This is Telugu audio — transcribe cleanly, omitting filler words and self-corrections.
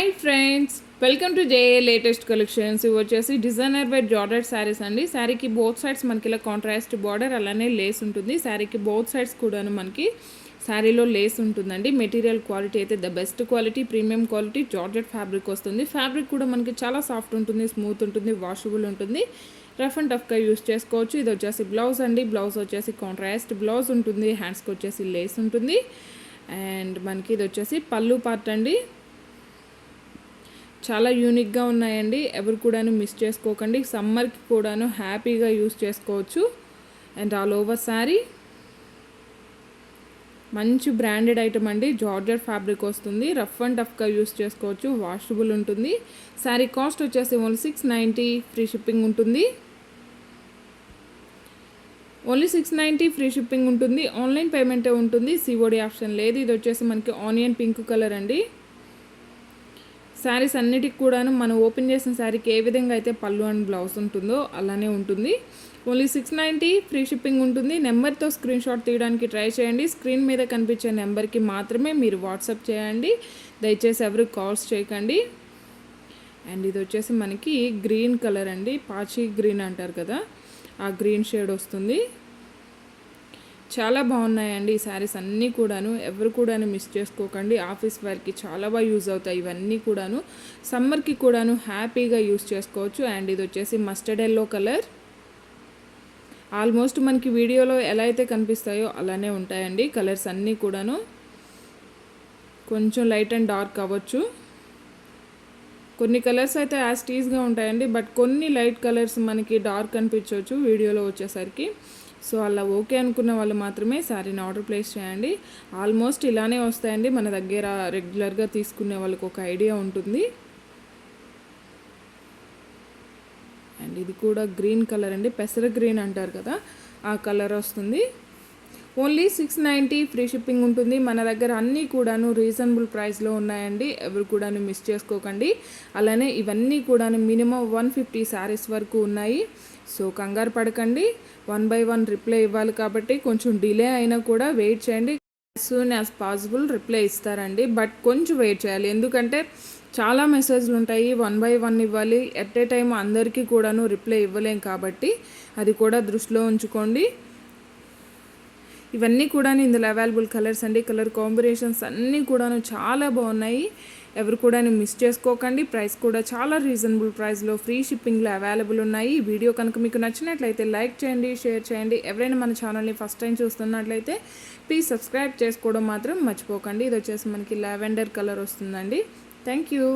Hi friends, welcome to JA latest collections. ఇవి వచ్చేసి డిజైనర్ బై జార్జెట్ శారీస్ అండి. శారీకి బోత్ సైడ్స్ మనకి ఇలా కాంట్రాస్ట్ బార్డర్ అలానే లేస్ ఉంటుంది. శారీకి బోత్ సైడ్స్ కూడాను మనకి శారీలో లేస్ ఉంటుందండి. మెటీరియల్ క్వాలిటీ అయితే the best quality, premium quality georgette fabric వస్తుంది. ఫ్యాబ్రిక్ కూడా మనకి చాలా సాఫ్ట్ ఉంటుంది, స్మూత్ ఉంటుంది, వాషబుల్ ఉంటుంది. రఫ్ అండ్ టఫ్గా యూస్ చేసుకోవచ్చు. ఇది వచ్చేసి బ్లౌజ్ అండి. బ్లౌజ్ వచ్చేసి కాంట్రాస్ట్ బ్లౌజ్ ఉంటుంది. హ్యాండ్స్కి వచ్చేసి లేస్ ఉంటుంది. అండ్ మనకి ఇది వచ్చేసి పళ్ళు పార్ట్ అండి. చాలా యూనిక్గా ఉన్నాయండి. ఎవరు కూడాను మిస్ చేసుకోకండి. సమ్మర్కి కూడాను హ్యాపీగా యూస్ చేసుకోవచ్చు. అండ్ ఆల్ ఓవర్ శారీ మంచి బ్రాండెడ్ ఐటమ్ అండి. జార్జెట్ ఫ్యాబ్రిక్ వస్తుంది. రఫ్ అండ్ టఫ్గా యూస్ చేసుకోవచ్చు, వాషబుల్ ఉంటుంది. శారీ కాస్ట్ వచ్చేసి ఓన్లీ 690, ఫ్రీ షిప్పింగ్ ఉంటుంది. ఓన్లీ 690 ఫ్రీ షిప్పింగ్ ఉంటుంది. ఆన్లైన్ పేమెంటే ఉంటుంది, సిఓడి ఆప్షన్ లేదు. ఇది వచ్చేసి మనకి ఆనియన్ పింక్ కలర్ అండి. శారీస్ అన్నిటికి కూడాను మనం ఓపెన్ చేసిన శారీకి ఏ విధంగా అయితే పళ్ళు అండ్ బ్లౌజ్ ఉంటుందో అలానే ఉంటుంది. ఓన్లీ 690 ఫ్రీ షిప్పింగ్ ఉంటుంది. నెంబర్తో స్క్రీన్ షాట్ తీయడానికి ట్రై చేయండి. స్క్రీన్ మీద కనిపించే నెంబర్కి మాత్రమే మీరు వాట్సాప్ చేయండి. దయచేసి ఎవరు కాల్స్ చేయకండి. అండ్ ఇది వచ్చేసి మనకి గ్రీన్ కలర్ అండి. పాచి గ్రీన్ అంటారు కదా, ఆ గ్రీన్ షేడ్ వస్తుంది. చాలా బాగున్నాయండి ఈ శారీస్ అన్నీ కూడాను. ఎవరు కూడాను మిస్ చేసుకోకండి. ఆఫీస్ వేర్కి చాలా బాగా యూజ్ అవుతాయి ఇవన్నీ కూడాను. సమ్మర్కి కూడాను హ్యాపీగా యూజ్ చేసుకోవచ్చు. అండ్ ఇది వచ్చేసి మస్టర్డ్ ఎల్లో కలర్. ఆల్మోస్ట్ మనకి వీడియోలో ఎలా అయితే కనిపిస్తాయో అలానే ఉంటాయండి కలర్స్ అన్నీ కూడాను. కొంచెం లైట్ అండ్ డార్క్ అవ్వచ్చు. కొన్ని కలర్స్ అయితే యాజ్ టీజ్గా ఉంటాయండి. బట్ కొన్ని లైట్ కలర్స్ మనకి డార్క్ అనిపించవచ్చు వీడియోలో వచ్చేసరికి. సో అలా ఓకే అనుకున్న వాళ్ళు మాత్రమే శారీని ఆర్డర్ ప్లేస్ చేయండి. ఆల్మోస్ట్ ఇలానే వస్తాయండి. మన దగ్గర రెగ్యులర్గా తీసుకునే వాళ్ళకి ఒక ఐడియా ఉంటుంది. అండ్ ఇది కూడా గ్రీన్ కలర్ అండి. పెసర గ్రీన్ అంటారు కదా, ఆ కలర్ వస్తుంది. ఓన్లీ 690 ఫ్రీ షిప్పింగ్ ఉంటుంది. మన దగ్గర అన్నీ కూడాను రీజనబుల్ ప్రైస్లో ఉన్నాయండి. ఎవరు కూడాను మిస్ చేసుకోకండి. అలానే ఇవన్నీ కూడాను మినిమం 150 శారీస్ వరకు ఉన్నాయి. సో కంగారు పడకండి. 1 by 1 రిప్లై ఇవ్వాలి కాబట్టి కొంచెం డిలే అయినా కూడా వెయిట్ చేయండి. As soon as possible reply ఇస్తారండి. బట్ కొంచెం వెయిట్ చేయాలి, ఎందుకంటే చాలా మెసేజ్లు ఉంటాయి. 1 by 1 ఇవ్వాలి. ఎట్ ఏ టైం అందరికీ కూడాను రిప్లై ఇవ్వలేం కాబట్టి అది కూడా దృష్టిలో ఉంచుకోండి. ఇవన్నీ కూడా ఇందులో అవైలబుల్ కలర్స్ అండి. కలర్ కాంబినేషన్స్ అన్నీ కూడాను చాలా బాగున్నాయి. ఎవరు కూడా మిస్ చేసుకోకండి. ప్రైస్ కూడా చాలా రీజనబుల్ ప్రైస్లో ఫ్రీ షిప్పింగ్లో అవైలబుల్ ఉన్నాయి. ఈ వీడియో కనుక మీకు నచ్చినట్లయితే లైక్ చేయండి, షేర్ చేయండి. ఎవరైనా మన ఛానల్ని ఫస్ట్ టైం చూస్తున్నట్లయితే ప్లీజ్ సబ్స్క్రైబ్ చేసుకోవడం మాత్రం మర్చిపోకండి. ఇది వచ్చేసి మనకి లావెండర్ కలర్ వస్తుందండి. Thank you.